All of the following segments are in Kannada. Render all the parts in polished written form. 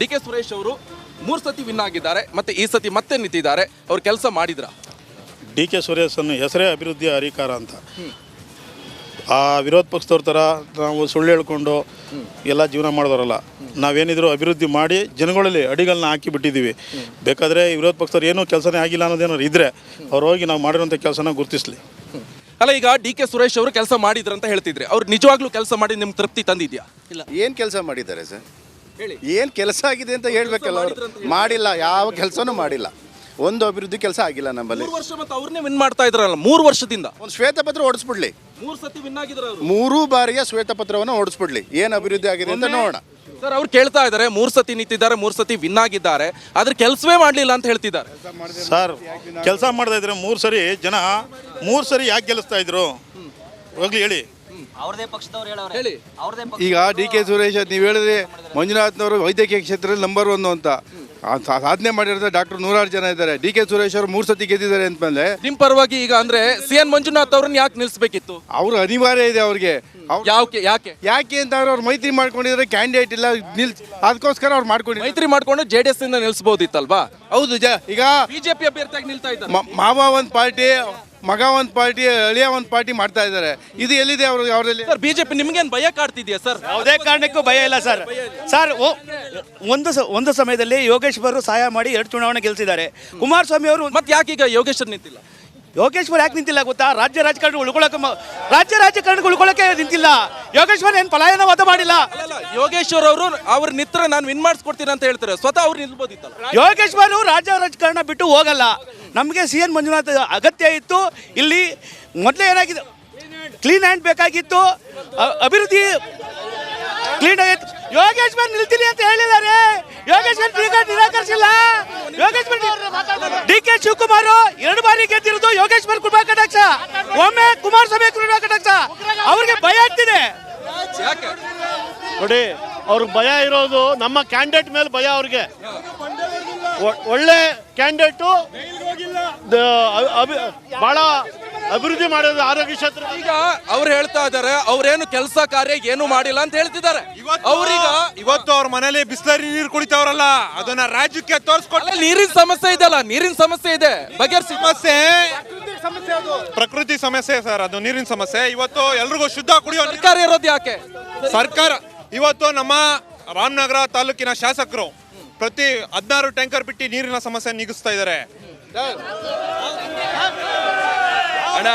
ಡಿ ಕೆ ಸುರೇಶ್ ಅವರು 3 ಸತಿ ವಿನ್ ಆಗಿದ್ದಾರೆ, ಮತ್ತೆ ಈ ಸತಿ ಮತ್ತೆ ನಿಂತಿದ್ದಾರೆ. ಅವ್ರು ಕೆಲಸ ಮಾಡಿದ್ರ? ಡಿ ಕೆ ಸುರೇಶನ್ನು ಹೆಸರೇ ಅಭಿವೃದ್ಧಿ ಅಧಿಕಾರ ಅಂತ. ಆ ವಿರೋಧ ಪಕ್ಷದವ್ರ ಥರ ನಾವು ಸುಳ್ಳು ಹೇಳ್ಕೊಂಡು ಎಲ್ಲ ಜೀವನ ಮಾಡಿದವರಲ್ಲ. ನಾವೇನಿದ್ರು ಅಭಿವೃದ್ಧಿ ಮಾಡಿ ಜನಗಳಲ್ಲಿ ಅಡಿಗಳನ್ನ ಹಾಕಿ ಬಿಟ್ಟಿದ್ದೀವಿ. ಬೇಕಾದರೆ ವಿರೋಧ ಪಕ್ಷದವ್ರು ಏನೂ ಕೆಲಸನೇ ಆಗಿಲ್ಲ ಅನ್ನೋದೇನಾದ್ರು ಇದ್ದರೆ ಅವ್ರು ಹೋಗಿ ನಾವು ಮಾಡಿರೋಂಥ ಕೆಲಸನ ಗುರುತಿಸಲಿ. ಅಲ್ಲ, ಈಗ ಡಿ ಕೆ ಸುರೇಶ್ ಅವರು ಕೆಲಸ ಮಾಡಿದ್ರು ಅಂತ ಹೇಳ್ತಿದ್ರೆ, ಅವ್ರು ನಿಜವಾಗ್ಲೂ ಕೆಲಸ ಮಾಡಿ ನಿಮ್ಗೆ ತೃಪ್ತಿ ತಂದಿದ್ಯಾ? ಇಲ್ಲ. ಏನು ಕೆಲಸ ಮಾಡಿದ್ದಾರೆ ಸರ್? ಹೇಳಿ. ಏನು ಕೆಲಸ ಆಗಿದೆ ಅಂತ ಹೇಳ್ಬೇಕಲ್ಲ. ಅವರು ಮಾಡಿಲ್ಲ, ಯಾವ ಕೆಲಸನೂ ಮಾಡಿಲ್ಲ. ಒಂದು ಅಭಿವೃದ್ಧಿ ಕೆಲಸ ಆಗಿಲ್ಲ ನಮ್ಮಲ್ಲಿ. 3 ವರ್ಷ ಮತ್ತೆ ಅವ್ರನ್ನೇ ವಿನ್ ಮಾಡ್ತಾ ಇದ್ರಲ್ಲ 3 ವರ್ಷದಿಂದ. ಒಂದು ಶ್ವೇತಪತ್ರ ಓಡಿಸ್ಬಿಡ್ಲಿ. 3 ಸತಿ ವಿನ್ ಆಗಿದ್ರು ಅವರು. 3 ಬಾರಿಯ ಶ್ವೇತಪತ್ರವನ್ನು ಓಡಿಸ್ಬಿಡ್ಲಿ, ಏನು ಅಭಿವೃದ್ಧಿ ಆಗಿದೆ ಅಂತ ನೋಡೋಣ. ಸರ್, ಅವ್ರು ಕೇಳ್ತಾ ಇದ್ದಾರೆ 3 ಸತಿ ನಿಂತಿದ್ದಾರೆ, 3 ಸತಿ ವಿನ್ ಆಗಿದ್ದಾರೆ, ಆದ್ರೆ ಕೆಲಸವೇ ಮಾಡಲಿಲ್ಲ ಅಂತ ಹೇಳ್ತಿದ್ದಾರೆ. ಸರ್, ಕೆಲಸ ಮಾಡ್ತಾ ಇದ್ರೆ 3 ಸರಿ ಜನ 3 ಸರಿ ಯಾಕೆ ಗೆಲ್ಲಿಸ್ತಾ ಇದ್ರು? ಹೋಗ್ಲಿ ಹೇಳಿ. ಹೇಳಿ. ಈಗ ಡಿ ಕೆ ಸುರೇಶ್ ನೀವು ಹೇಳಿದ್ರೆ ಮಂಜುನಾಥ್ನವರು ವೈದ್ಯಕೀಯ ಕ್ಷೇತ್ರದಲ್ಲಿ ನಂಬರ್ 1 ಅಂತ ಸಾಧನೆ ಮಾಡಿರೋದು ಡಾಕ್ಟರ್ 106 ಜನ ಇದ್ದಾರೆ. ಡಿ ಕೆ ಸುರೇಶ್ ಅವರು 3 ಸತಿ ಗೆದ್ದಿದ್ದಾರೆ ಅಂದ್ಮೇಲೆ ನಿಮ್ ಪರವಾಗಿ ಈಗ ಅಂದ್ರೆ CN ಮಂಜುನಾಥ್ ಅವ್ರನ್ನ ಯಾಕೆ ನಿಲ್ಸ್ಬೇಕಿತ್ತು? ಅವ್ರು ಅನಿವಾರ್ಯ ಇದೆ ಅವ್ರಿಗೆ. ಯಾಕೆ ಅಂತ ಅವ್ರು ಮೈತ್ರಿ ಮಾಡ್ಕೊಂಡಿದ್ರೆ ಕ್ಯಾಂಡಿಡೇಟ್ ಇಲ್ಲ, ಅದಕ್ಕೋಸ್ಕರ ಅವ್ರು ಮಾಡ್ಕೊಂಡಿದ್ದಾರೆ. ಮೈತ್ರಿ ಮಾಡ್ಕೊಂಡು JDS ಇಂದ ನಿಲ್ಸಬಹುದಿತ್ತಲ್ವಾ? ಹೌದು. ಈಗ ಬಿಜೆಪಿ ಅಭ್ಯರ್ಥಿಯಾಗಿ ನಿಲ್ತಾ ಇದ್ದಾರೆ. ಮಾವ ಒಂದು ಪಾರ್ಟಿ, ಮಗ ಒಂದು ಪಾರ್ಟಿ, ಅಳಿಯ ಒಂದು ಪಾರ್ಟಿ ಮಾಡ್ತಾ ಇದ್ದಾರೆ. ಇದು ಎಲ್ಲಿದೆ ಅವರಲ್ಲಿ? ಸರ್, ಬಿಜೆಪಿ ನಿಮ್ಗೇನು ಭಯ ಕಾಡ್ತಿದ್ಯಾ ಸರ್? ಯಾವುದೇ ಕಾರಣಕ್ಕೂ ಭಯ ಇಲ್ಲ ಸರ್. ಸರ್, ಒಂದು ಸಮಯದಲ್ಲಿ ಯೋಗೇಶ್ವರ್ ಸಹಾಯ ಮಾಡಿ 2 ಚುನಾವಣೆ ಗೆಲ್ಸಿದ್ದಾರೆ. ಕುಮಾರಸ್ವಾಮಿ ಅವರು ಮತ್ತೆ ಯಾಕೆ ಈಗ ಯೋಗೇಶ್ವರ್ ನಿಂತಿಲ್ಲ? ಯೋಗೇಶ್ವರ್ ಯಾಕೆ ನಿಂತಿಲ್ಲ ಗೊತ್ತಾ? ರಾಜ್ಯ ರಾಜಕಾರಣ ಉಳ್ಕೊಳ್ಳೋಕೆ ನಿಂತಿಲ್ಲ. ಯೋಗೇಶ್ವರ್ ಏನು ಪಲಾಯನವಾದ ಮಾಡಿಲ್ಲ. ಯೋಗೇಶ್ವರ್ ಅವರು ಅವ್ರ ನಿತ್ರ ನಾನು ವಿನ್ ಮಾಡಿಸ್ಕೊಡ್ತೀನಿ ಅಂತ ಹೇಳ್ತಾರೆ, ಸ್ವತಃ ಅವ್ರು ನಿಲ್ಬೋದಿತ್ತಲ್ಲ. ಯೋಗೇಶ್ವರ್ ರಾಜ್ಯ ರಾಜಕಾರಣ ಬಿಟ್ಟು ಹೋಗಲ್ಲ. ನಮಗೆ CN ಮಂಜುನಾಥ್ ಅಗತ್ಯ ಇತ್ತು. ಇಲ್ಲಿ ಮೊದಲೇ ಏನಾಗಿದೆ, ಕ್ಲೀನ್ ಹ್ಯಾಂಡ್ ಬೇಕಾಗಿತ್ತು, ಅಭಿವೃದ್ಧಿ ಕ್ಲೀನ್ ಆಗಿತ್ತು. ಯೋಗೇಶ್ವರ್ ನಿಲ್ತೀನಿ ಅಂತ ಹೇಳಿದ್ದಾರೆ. ಯೋಗೇಶ್ವರ್ ನಿರಾಕರಿಸಿಲ್ಲ. ಯೋಗೇಶ್ವರ್ ಡಿ ಕೆ ಶಿವಕುಮಾರ್ 2 ಬಾರಿ ಗೆದ್ದಿರೋದು ಯೋಗೇಶ್ವರ್ ಕೃಪಾ ಕಟಾಕ್ಷ, ಒಮ್ಮೆ ಕುಮಾರಸ್ವಾಮಿ ಕೃಪಾ ಕಟಾಕ್ಷ. ಅವ್ರಿಗೆ ಭಯ ಆಗ್ತಿದೆ. ನೋಡಿ, ಅವ್ರಿಗೆ ಭಯ ಇರೋದು ನಮ್ಮ ಕ್ಯಾಂಡಿಡೇಟ್ ಮೇಲೆ ಭಯ. ಅವ್ರಿಗೆ ಒಳ್ಳೆ ಕ್ಯಾಂಡಿಡೇಟು, ಬಹಳ ಅಭಿವೃದ್ಧಿ ಮಾಡೋದು ಆರೋಗ್ಯ ಕ್ಷೇತ್ರ. ಈಗ ಅವ್ರು ಹೇಳ್ತಾ ಇದ್ದಾರೆ ಅವ್ರೇನು ಕೆಲಸ ಕಾರ್ಯ ಏನು ಮಾಡಿಲ್ಲ ಅಂತ ಹೇಳ್ತಿದ್ದಾರೆ. ಇವತ್ತು ಅವ್ರ ಮನೇಲಿ ಬಿಸ್ಲರಿ ನೀರು ಕುಡಿತಾವ್ರಲ್ಲ, ಅದನ್ನ ರಾಜ್ಯಕ್ಕೆ ತೋರಿಸ್ಕೊಟ್ಟ. ನೀರಿನ ಸಮಸ್ಯೆ ಇದೆ ಅಲ್ಲ, ನೀರಿನ ಸಮಸ್ಯೆ ಇದೆ, ಬಗೆಹರಿಸಿ. ಪ್ರಕೃತಿ ಸಮಸ್ಯೆ ಸರ್, ಅದು ನೀರಿನ ಸಮಸ್ಯೆ. ಇವತ್ತು ಎಲ್ರಿಗೂ ಶುದ್ಧ ಕುಡಿಯೋ ಸರ್ಕಾರ ಇರೋದು ಯಾಕೆ? ಸರ್ಕಾರ ಇವತ್ತು ನಮ್ಮ ರಾಮನಗರ ತಾಲೂಕಿನ ಶಾಸಕರು ಪ್ರತಿ 16 ಟ್ಯಾಂಕರ್ ಬಿಟ್ಟು ನೀರಿನ ಸಮಸ್ಯೆ ನೀಗಿಸ್ತಾ ಇದ್ದಾರೆ. ಅಣ್ಣ,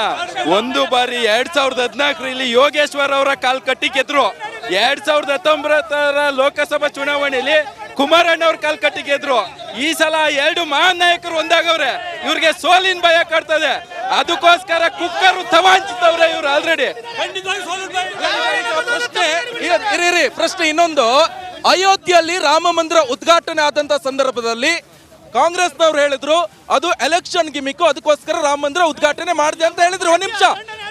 ಒಂದು ಬಾರಿ 2014 ಯೋಗೇಶ್ವರ್ ಅವರ ಕಾಲ್ ಕಟ್ಟಿ ಗೆದ್ರು. 2019 ಲೋಕಸಭಾ ಚುನಾವಣೆಯಲ್ಲಿ ಕುಮಾರಣ್ಣ ಅವ್ರ ಕಾಲ್ ಕಟ್ಟಿ ಗೆದ್ರು. ಈ ಸಲ 2 ಮಹಾನ್ ನಾಯಕರು ಒಂದಾಗವ್ರೆ. ಇವ್ರಿಗೆ ಸೋಲಿನ ಭಯ ಕಾಡ್ತದೆ. ಅದಕ್ಕೋಸ್ಕರ ಕುಕ್ಕರ್ ತವಾಂಚಿತವ್ರೆ ಇವ್ರು ಆಲ್ರೆಡಿ. ಪ್ರಶ್ನೆ ಇನ್ನೊಂದು, ಅಯೋಧ್ಯೆಯಲ್ಲಿ ರಾಮ ಮಂದಿರ ಉದ್ಘಾಟನೆ ಆದಂತ ಸಂದರ್ಭದಲ್ಲಿ ಕಾಂಗ್ರೆಸ್ನವ್ರು ಹೇಳಿದ್ರು ಅದು ಎಲೆಕ್ಷನ್ ಗಿಮಿಕ್, ಅದಕ್ಕೋಸ್ಕರ ರಾಮ ಮಂದಿರ ಉದ್ಘಾಟನೆ ಮಾಡಿದೆ ಅಂತ ಹೇಳಿದ್ರು.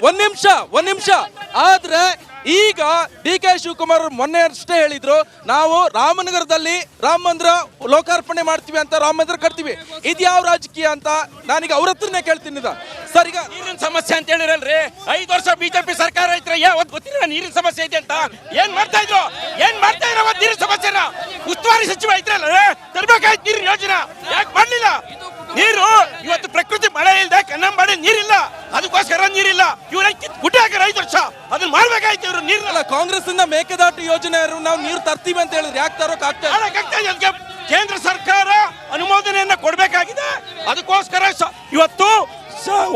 ಒಂದ್ ನಿಮಿಷ. ಆದ್ರೆ ಈಗ ಡಿ ಕೆ ಶಿವಕುಮಾರ್ ಮೊನ್ನೆ ಅಷ್ಟೇ ಹೇಳಿದ್ರು, ನಾವು ರಾಮನಗರದಲ್ಲಿ ರಾಮ ಮಂದಿರ ಲೋಕಾರ್ಪಣೆ ಮಾಡ್ತೀವಿ ಅಂತ, ರಾಮ ಮಂದಿರ ಕಟ್ತೀವಿ. ಇದು ಯಾವ ರಾಜಕೀಯ ಅಂತ ನಾನೀಗ ಅವ್ರ ಹತ್ರನೇ ಕೇಳ್ತೀನಿ. ಸರ್, ಈಗ ನೀರಿನ ಸಮಸ್ಯೆ ಅಂತ ಹೇಳಿರಲ್ರಿ, 5 ವರ್ಷ ಬಿಜೆಪಿ ಸರ್ಕಾರ ಇದ್ರೆ ಯಾವತ್ತು ಗೊತ್ತಿಲ್ಲ ನೀರಿನ ಸಮಸ್ಯೆ ಇದೆ ಅಂತ. ಏನ್ ಮಾಡ್ತಾ ಇದ್ರು ನೀರಿನ ಸಮಸ್ಯೆನ? ಉಸ್ತುವಾರಿ ಸಚಿವ ಇದ್ರಲ್ಲ, ತರ್ಬೇಕಾಯ್ತು ನೀರಿನ ಯೋಜನೆ, ಯಾಕೆ ಮಾಡ್ಲಿಲ್ಲ? ನೀರು ಇವತ್ತು ಪ್ರಕೃತಿ ಮಳೆ ಇಲ್ಲದೆ ಕನ್ನಂಬಾಡಿ ನೀರಿಲ್ಲ, ಅದಕ್ಕೋಸ್ಕರ ನೀರಿಲ್ಲ. ಇವ್ರ ಗುಡ್ಡೆ ಹಾಕಿರ 5 ವರ್ಷ ಅದನ್ನ ಮಾಡ್ಬೇಕಾಯ್ತು. ಇವ್ರು ನೀರಿಲ್ಲ. ಕಾಂಗ್ರೆಸ್ ಇಂದ ಮೇಕೆದಾಟು ಯೋಜನೆ ನಾವು ನೀರು ತರ್ತೀವಿ ಅಂತ ಹೇಳಿದ್ರೆ ಯಾಕೆ ತರೋಕ್ಕಾಗ್ತಾ? ಕೇಂದ್ರ ಸರ್ಕಾರ ಅನುಮೋದನೆಯನ್ನ ಕೊಡಬೇಕಾಗಿದೆ. ಅದಕ್ಕೋಸ್ಕರ ಇವತ್ತು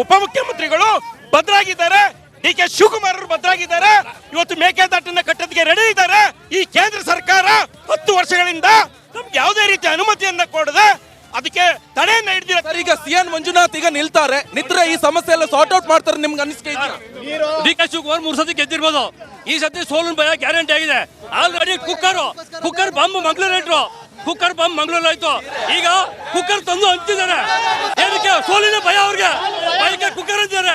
ಉಪಮುಖ್ಯಮಂತ್ರಿಗಳು ಬದ್ರಾಗಿದ್ದಾರೆ, ಡಿ ಕೆ ಶಿವಕುಮಾರ್ ಅವರು ಬದ್ರಾಗಿದ್ದಾರೆ. ಇವತ್ತು ಮೇಕೆದಾಟನ್ನ ಕಟ್ಟೋದಕ್ಕೆ ರೆಡಿ ಇದ್ದಾರೆ. ಈ ಕೇಂದ್ರ ಸರ್ಕಾರ 10 ವರ್ಷಗಳಿಂದ ನಮ್ಗೆ ಯಾವುದೇ ರೀತಿಯ ಅನುಮತಿಯನ್ನ ಕೊಡದೆ ಅದಕ್ಕೆ ತಡೆಯನ್ನ ಹಿಡಿದಿರ. ಈಗ CN ಮಂಜುನಾಥ್ ಈಗ ನಿಂತ್ರೆ ಈ ಸಮಸ್ಯೆ ಎಲ್ಲ ಸಾರ್ಟ್ ಔಟ್ ಮಾಡ್ತಾರೆ ನಿಮ್ಗೆ ಅನಿಸ್ಕೆ ಇದೆಯಾ? ಡಿ ಕೆ ಶಿವಕುಮಾರ್ 3 ಸತಿ ಗೆದ್ದಿರ್ಬೋದು. ಈ ಸತಿ ಸೋಲಿನ ಭಯ ಗ್ಯಾರಂಟಿ ಆಗಿದೆ. Already cooker bomb Mangaluru cooker bomb Mangaluru ಆಯ್ತು. ಈಗ ಕುಕ್ಕರ್ ತಂದು ಹಂಚಿದ್ದಾರೆ. ಏನಕ್ಕೆ? ಸೋಲಿನ ಭಯ ಅವ್ರಿಗೆ, ಕುಕ್ಕರ್ ಅಂತಾರೆ.